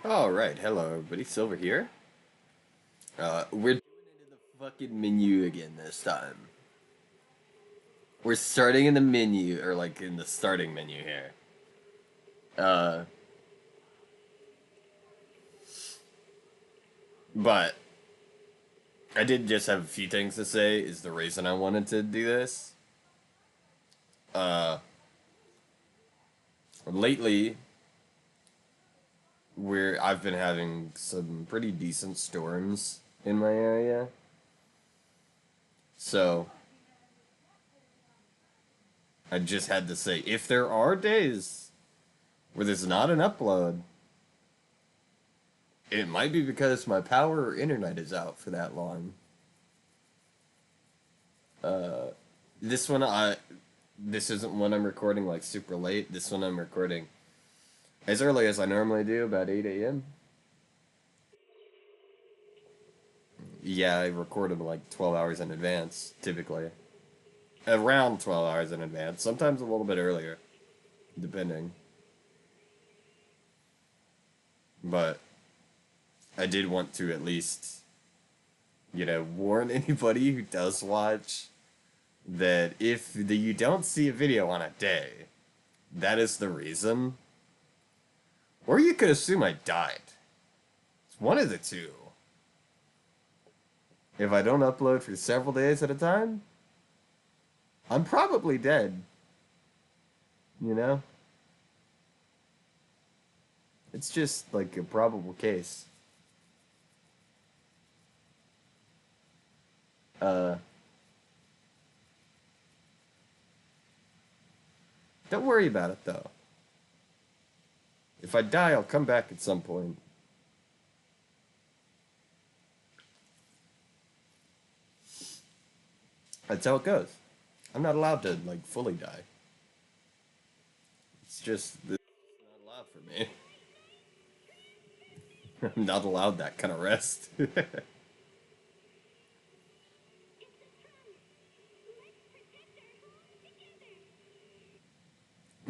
Alright, hello everybody, Silver here. We're doing it in the fucking menu again this time. We're starting in the menu, or like in the starting menu here. Uh, but I did just have a few things to say, is the reason I wanted to do this. Uh, Lately, I've been having some pretty decent storms in my area. So, I just had to say, if there are days where there's not an upload, it might be because my power or internet is out for that long. Uh, this one this isn't one I'm recording like super late. This one I'm recording as early as I normally do, about 8 a.m. Yeah, I record them like 12 hours in advance, typically. Around 12 hours in advance, sometimes a little bit earlier, depending. But I did want to at least, warn anybody who does watch that if you don't see a video on a day, that is the reason. Or you could assume I died. It's one of the two. If I don't upload for several days at a time, I'm probably dead. You know? It's just like a probable case. Uh, don't worry about it though. If I die, I'll come back at some point. That's how it goes. I'm not allowed to, like, fully die. It's just, it's not allowed for me. I'm not allowed that kind of rest.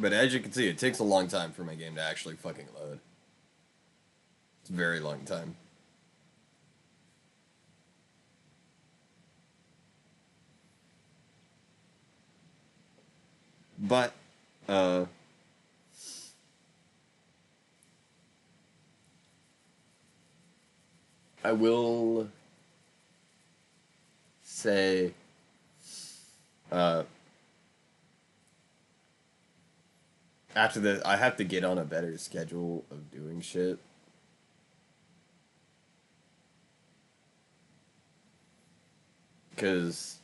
But as you can see, it takes a long time for my game to actually fucking load. It's a very long time. But, uh, I will say, uh, after this, I have to get on a better schedule of doing shit. Because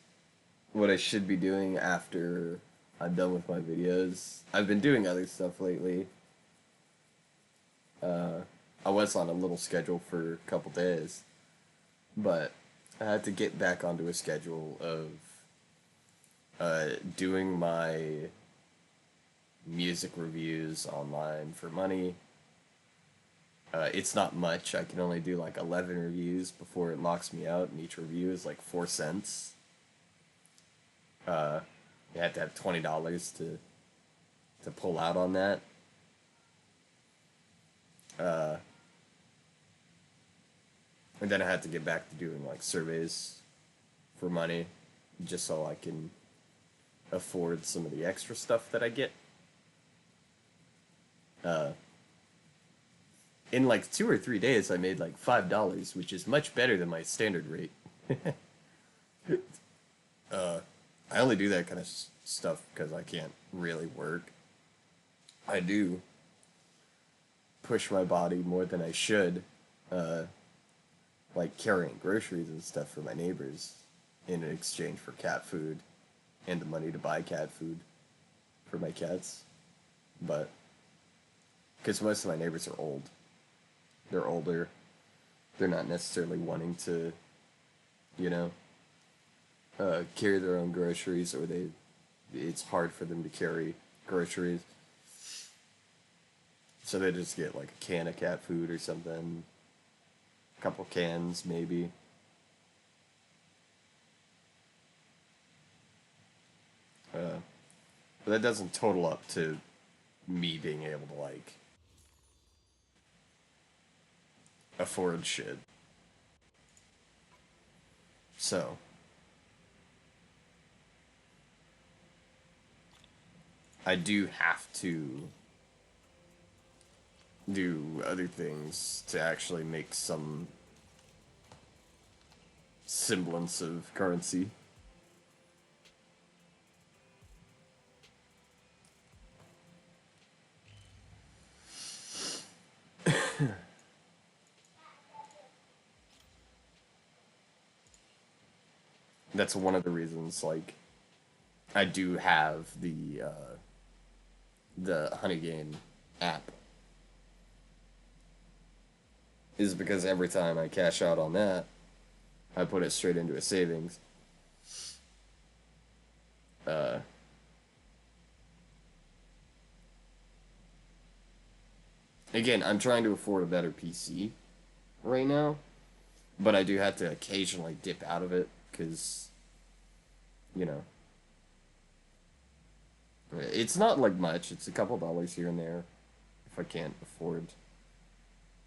what I should be doing after I'm done with my videos, I've been doing other stuff lately. Uh, I was on a little schedule for a couple days, but I had to get back onto a schedule of doing my music reviews online for money. It's not much. I can only do like 11 reviews before it locks me out, and each review is like 4 cents. Uh, you have to have $20 to pull out on that. Uh, and then I had to get back to doing like surveys for money, just so I can afford some of the extra stuff that I get. Uh, in like 2 or 3 days, I made like $5, which is much better than my standard rate. uh, I only do that kind of stuff because I can't really work. I do push my body more than I should, uh, like carrying groceries and stuff for my neighbors in exchange for cat food and the money to buy cat food for my cats. But because most of my neighbors are old, they're older, they're not necessarily wanting to, you know, carry their own groceries, or it's hard for them to carry groceries. So they just get like a can of cat food or something, a couple cans maybe. Uh, but that doesn't total up to me being able to like afford shit. So, I do have to do other things to actually make some semblance of currency. That's one of the reasons, like, I do have the Honey Gain app, is because every time I cash out on that, I put it straight into a savings. Uh, Again, I'm trying to afford a better PC right now, but I do have to occasionally dip out of it because, you know, it's not like much. It's a couple dollars here and there if I can't afford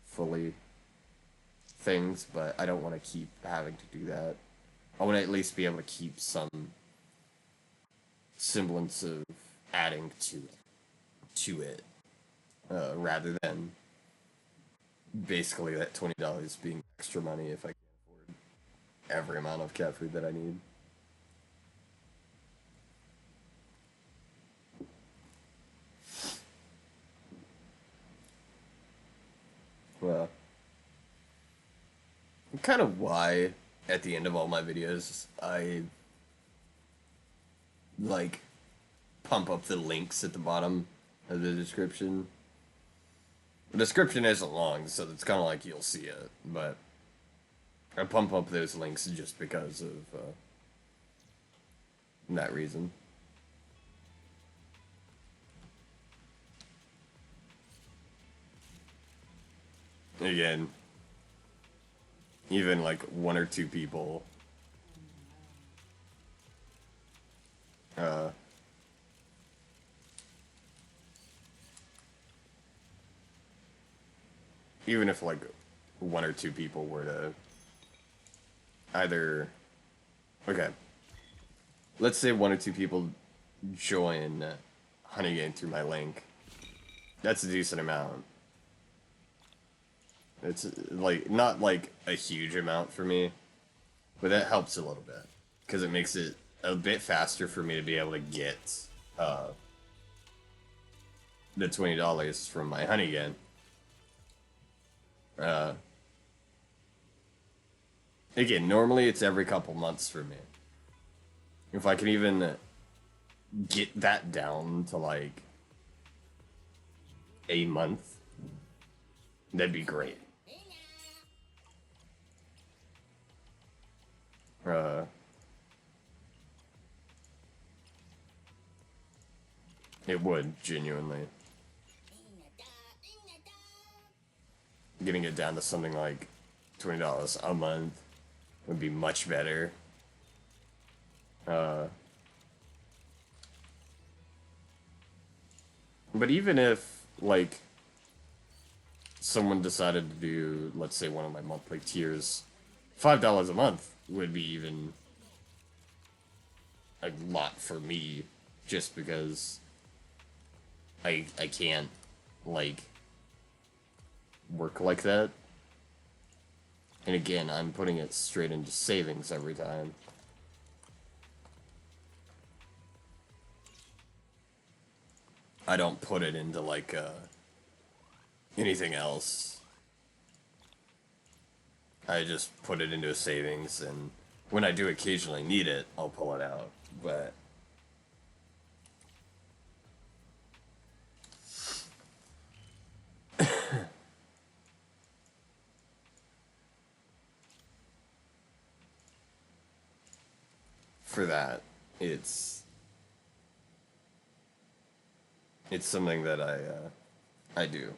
fully things, but I don't want to keep having to do that. I want to at least be able to keep some semblance of adding to it, rather than basically that $20 being extra money if I can afford every amount of cat food that I need. Well, kind of why at the end of all my videos I like pump up the links at the bottom of the description. The description isn't long, so it's kind of like you'll see it, but I pump up those links just because of that reason. Again, even like one or two people uh, even if like one or two people were to either, okay, let's say one or two people join Honey Game through my link. That's a decent amount. It's like not like a huge amount for me, but that helps a little bit because it makes it a bit faster for me to be able to get uh, the $20 from my Honey Game. Uh, Again, normally it's every couple months for me. If I can even get that down to like a month, that'd be great. Uh, it would, genuinely. Getting it down to something like $20 a month would be much better. Uh, but even if, like, someone decided to do, let's say, one of my monthly tiers, $5 a month would be even a lot for me, just because I can't, like, work like that. And again, I'm putting it straight into savings every time. I don't put it into, like, anything else. I just put it into a savings, and when I do occasionally need it, I'll pull it out. But for that, it's it's something that I do.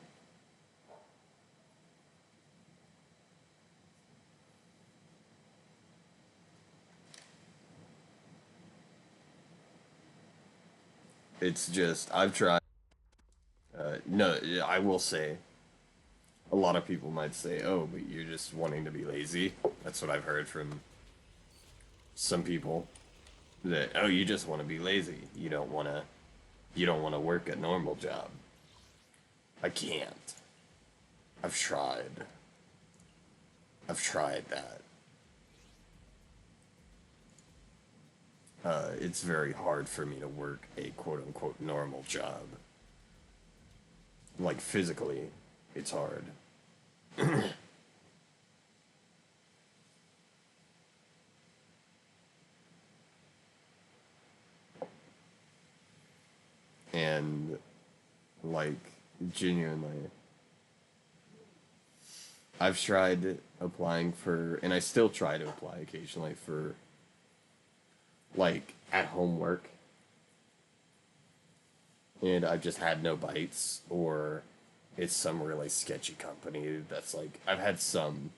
It's just I've tried. No, I will say a lot of people might say, "Oh, but you're just wanting to be lazy." That's what I've heard from some people. That, oh, you just want to be lazy. You don't want to work a normal job. I can't. I've tried. I've tried that. It's very hard for me to work a quote unquote normal job. Like physically, it's hard. And like genuinely, I've tried applying for, and I still try to apply occasionally for like at home work, and I've just had no bites, or it's some really sketchy company that's like, I've had some,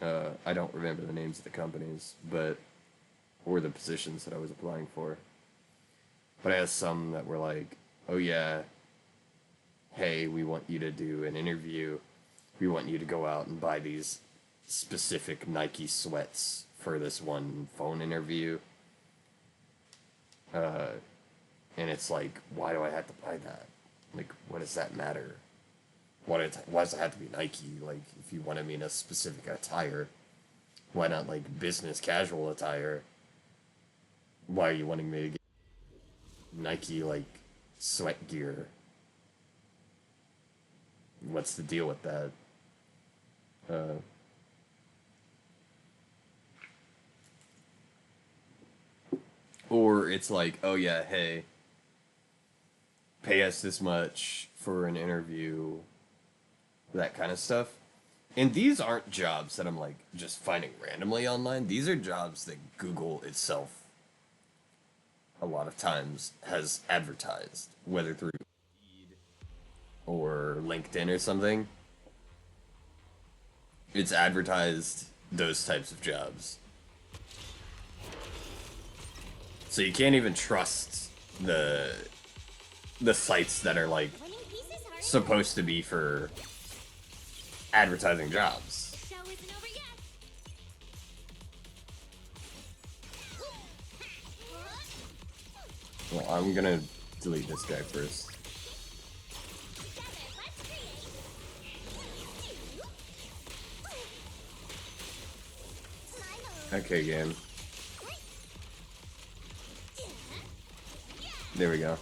I don't remember the names of the companies, but, or the positions that I was applying for, but I had some that were like, oh yeah, hey, we want you to do an interview, we want you to go out and buy these specific Nike sweats for this one phone interview. And it's like, why do I have to buy that? Like, what does that matter? Why does it have to be Nike? Like, if you wanted me in a specific attire, why not like business casual attire? Why are you wanting me to get Nike like sweat gear? What's the deal with that? Uh, or it's like, oh yeah, hey, pay us this much for an interview, that kind of stuff. And these aren't jobs that I'm like just finding randomly online. These are jobs that Google itself a lot of times has advertised, whether through or LinkedIn or something. It's advertised those types of jobs. So you can't even trust the sites that are like supposed to be for advertising jobs. Well, I'm gonna delete this guy first. Okay, game. There we go.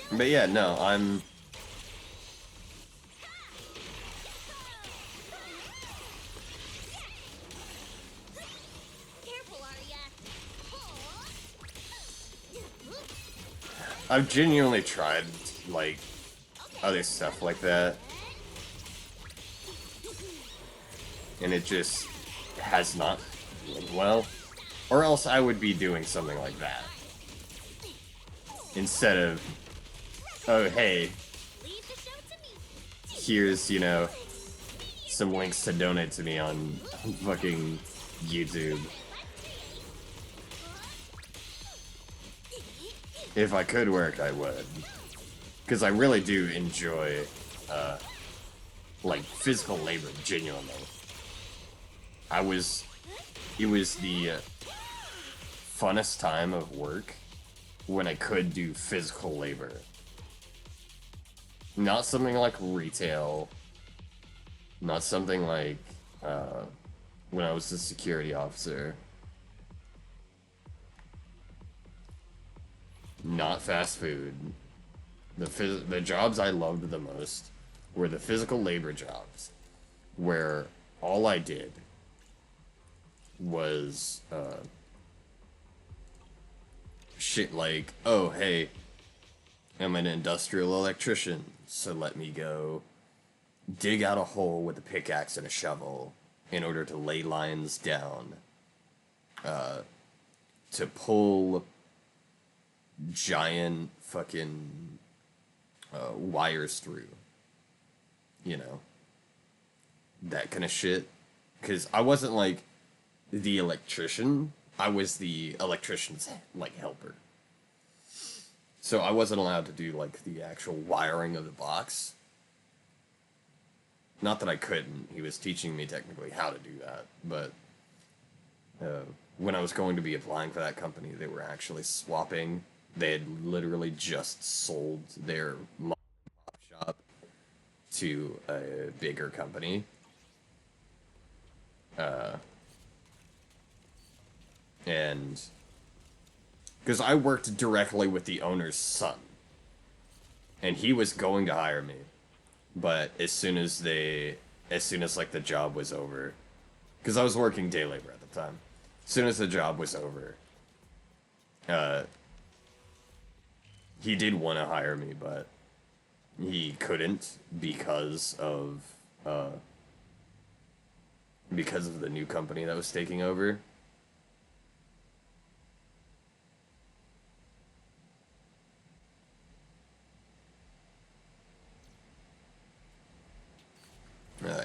But yeah, no, I'm... I've genuinely tried, like, other stuff like that. And it just has not went well. Or else I would be doing something like that. Instead of, oh, hey, here's, you know, some links to donate to me on fucking YouTube. If I could work, I would. Because I really do enjoy, like, physical labor, genuinely. It was the funnest time of work when I could do physical labor. Not something like retail, not something like, when I was a security officer. Not fast food. The jobs I loved the most were the physical labor jobs, where all I did was shit like, oh hey, I'm an industrial electrician, so let me go dig out a hole with a pickaxe and a shovel in order to lay lines down, to pull giant fucking wires through, you know, that kind of shit. Because I wasn't like the electrician, I was the electrician's like helper. So I wasn't allowed to do like the actual wiring of the box. Not that I couldn't. He was teaching me technically how to do that, but when I was going to be applying for that company, they were actually swapping. They had literally just sold their mom and pop shop to a bigger company. And because I worked directly with the owner's son, and he was going to hire me, but as soon as like the job was over, because I was working day labor at the time, as soon as the job was over, uh, he did want to hire me, but he couldn't because of the new company that was taking over.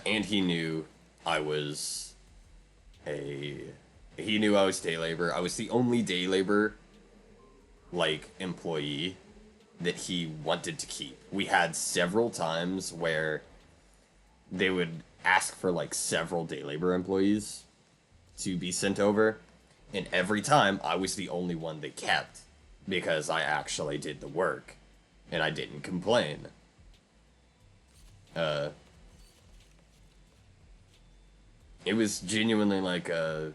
And he knew I was a he knew I was day labor. I was the only day labor like employee that he wanted to keep. We had several times where they would ask for like several day labor employees to be sent over, and every time I was the only one they kept because I actually did the work and I didn't complain. Uh it was genuinely like a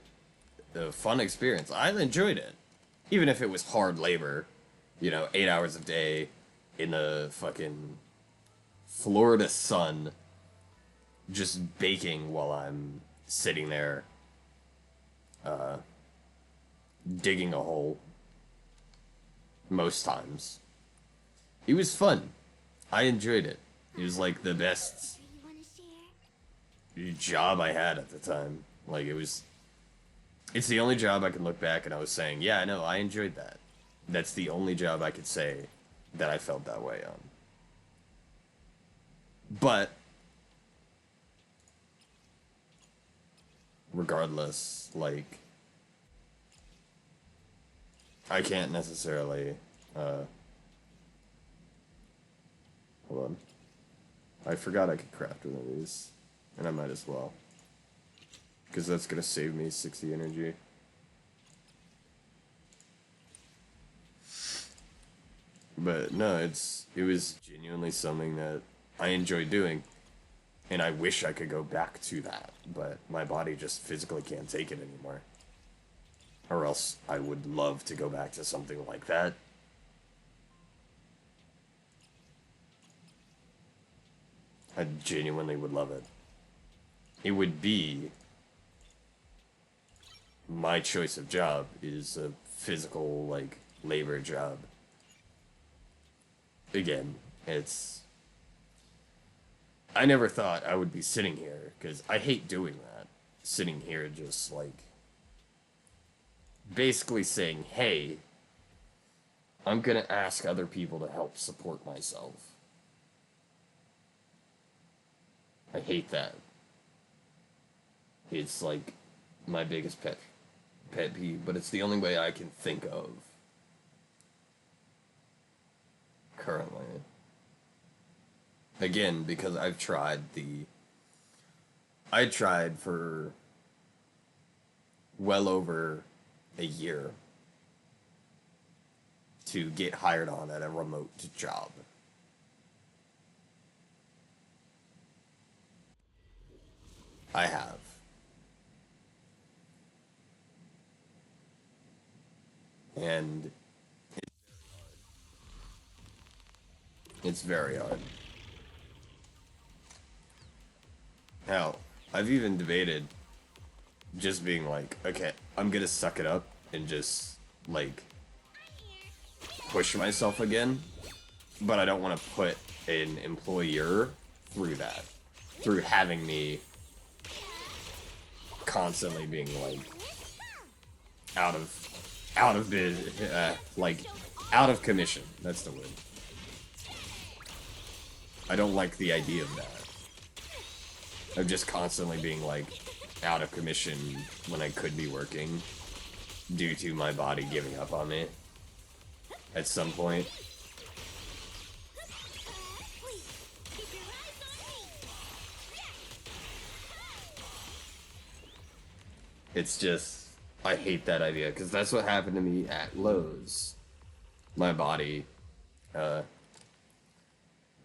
fun experience. I enjoyed it. Even if it was hard labor, 8 hours a day in the fucking Florida sun, just baking while I'm sitting there, digging a hole most times. It was fun. I enjoyed it. It was like the best job I had at the time. Like it's the only job I can look back and I was saying, yeah, I know, I enjoyed that. That's the only job I could say that I felt that way on. But regardless, like I can't necessarily hold on. I forgot I could craft one of these. And I might as well. Because that's going to save me 60 energy. But no, it was genuinely something that I enjoyed doing. And I wish I could go back to that. But my body just physically can't take it anymore. Or else I would love to go back to something like that. I genuinely would love it. It would be my choice of job is a physical, like, labor job. Again, I never thought I would be sitting here, because I hate doing that. Sitting here just, like, basically saying, hey, I'm gonna ask other people to help support myself. I hate that. It's like my biggest pet peeve, but it's the only way I can think of currently. Again, because I tried for well over a year to get hired on at a remote job. I have. And it's very hard. Hell, I've even debated just being like, okay, I'm gonna suck it up and just, like, push myself again, but I don't want to put an employer through that. through having me constantly being like out of bid, like out of commission. That's the word. I don't like the idea of that. Of just constantly being like out of commission when I could be working due to my body giving up on me at some point. It's just, I hate that idea because that's what happened to me at Lowe's. My body uh,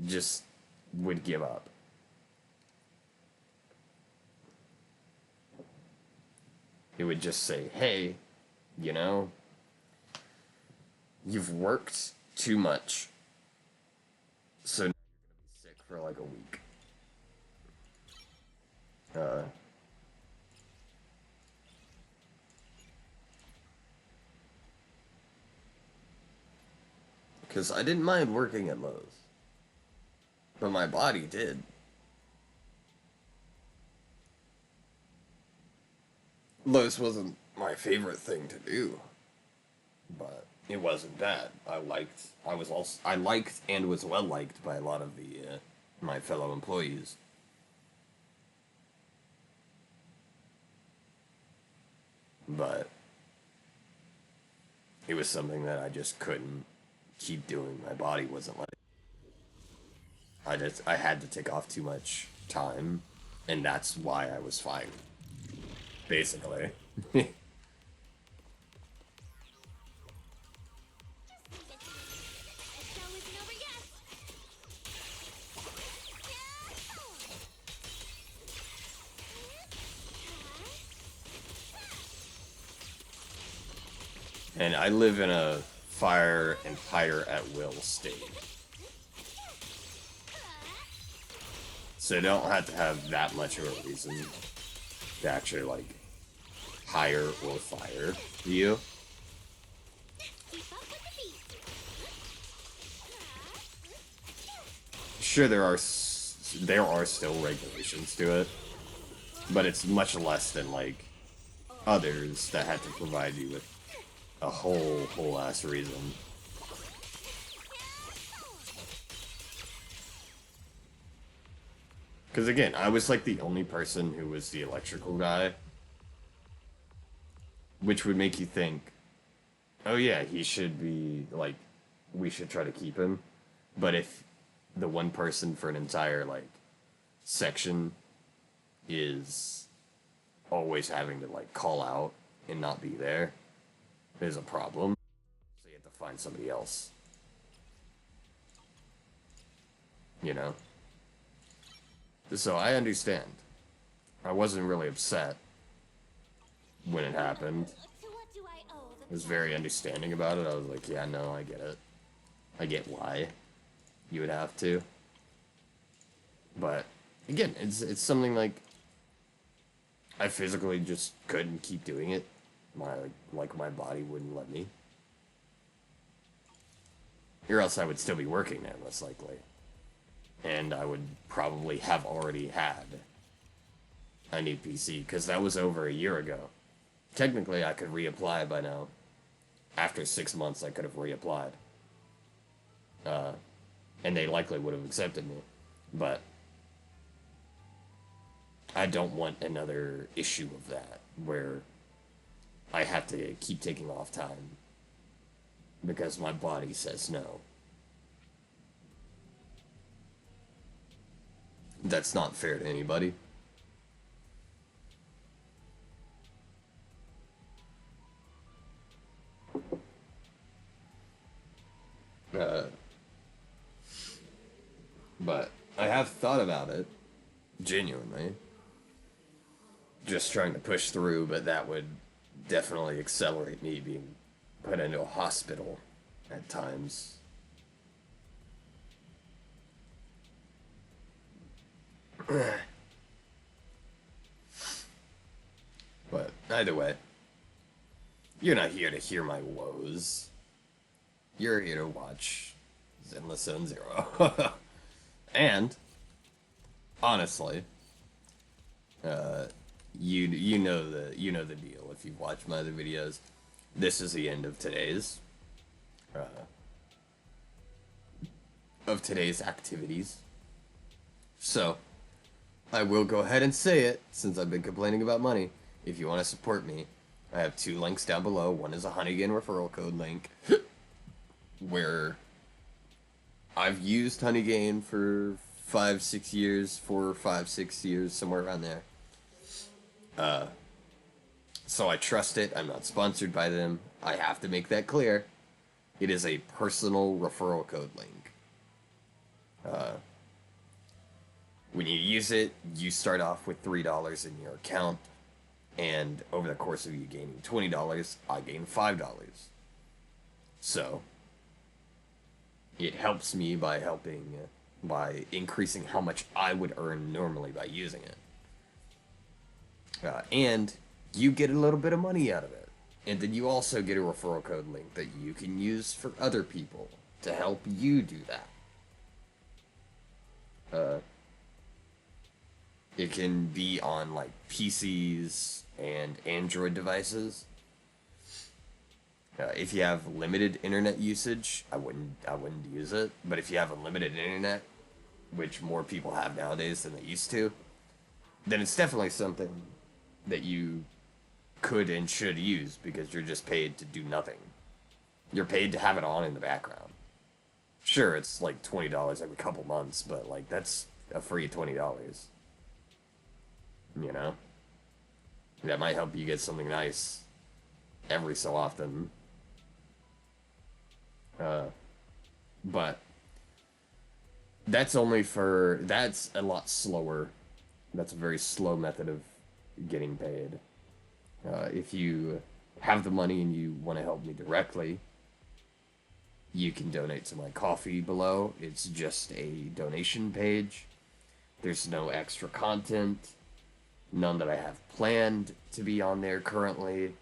just would give up. It would just say, hey, you know, you've worked too much, so now you're gonna be sick for like a week. Uh, because I didn't mind working at Lowe's, but my body did. Lowe's wasn't my favorite thing to do, but it wasn't bad. I liked and was well liked by a lot of the my fellow employees. But it was something that I just couldn't keep doing. My body wasn't letting. I had to take off too much time, and that's why I was fired. Basically. And I live in a fire and fire at will state. So you don't have to have that much of a reason to actually, like, hire or fire you. Sure, there are still regulations to it, but it's much less than, like, others that had to provide you with a whole ass reason. Because again, I was like the only person who was the electrical guy, which would make you think, oh yeah, he should be like, we should try to keep him. But if the one person for an entire like section is always having to like call out and not be there, there's a problem. So you have to find somebody else. You know? So I understand. I wasn't really upset when it happened. I was very understanding about it. I was like, yeah, no, I get it. I get why you would have to. But again, it's something like I physically just couldn't keep doing it. My body wouldn't let me. Or else I would still be working there, most likely. And I would probably have already had a new PC, because that was over a year ago. Technically, I could reapply by now. After 6 months, I could have reapplied. And they likely would have accepted me. But I don't want another issue of that, where I have to keep taking off time because my body says no. That's not fair to anybody. Uh, but I have thought about it, genuinely. Just trying to push through, but that would definitely accelerate me being put into a hospital at times. But either way, you're not here to hear my woes. You're here to watch Zenless Zone Zero. And honestly, uh, you know the deal. If you've watched my other videos, this is the end uh, of today's activities. So I will go ahead and say it since I've been complaining about money. If you want to support me, I have two links down below. One is a Honeygain referral code link, where I've used Honeygain for 5, 6 years, 4, 5, 6 years, somewhere around there. So I trust it. I'm not sponsored by them. I have to make that clear. It is a personal referral code link. When you use it, you start off with $3 in your account, and over the course of you gaining $20, I gain $5. So it helps me by increasing how much I would earn normally by using it. And you get a little bit of money out of it. And then you also get a referral code link that you can use for other people to help you do that. It can be on like PCs and Android devices. If you have limited internet usage, I wouldn't use it. But if you have unlimited internet, which more people have nowadays than they used to, then it's definitely something that you could and should use because you're just paid to do nothing. You're paid to have it on in the background. Sure, it's like $20 every couple months, but like that's a free $20. You know? That might help you get something nice every so often. But that's a lot slower. That's a very slow method of getting paid. If you have the money and you want to help me directly, you can donate to my Coffee below. It's just a donation page. There's no extra content. None that I have planned to be on there currently.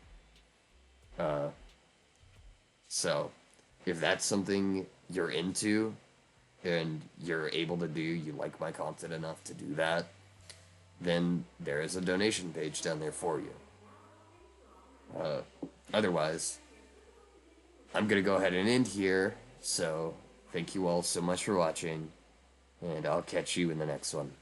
So, if that's something you're into and you're able to do, you like my content enough to do that, then there is a donation page down there for you. Otherwise, I'm going to go ahead and end here. So, thank you all so much for watching, and I'll catch you in the next one.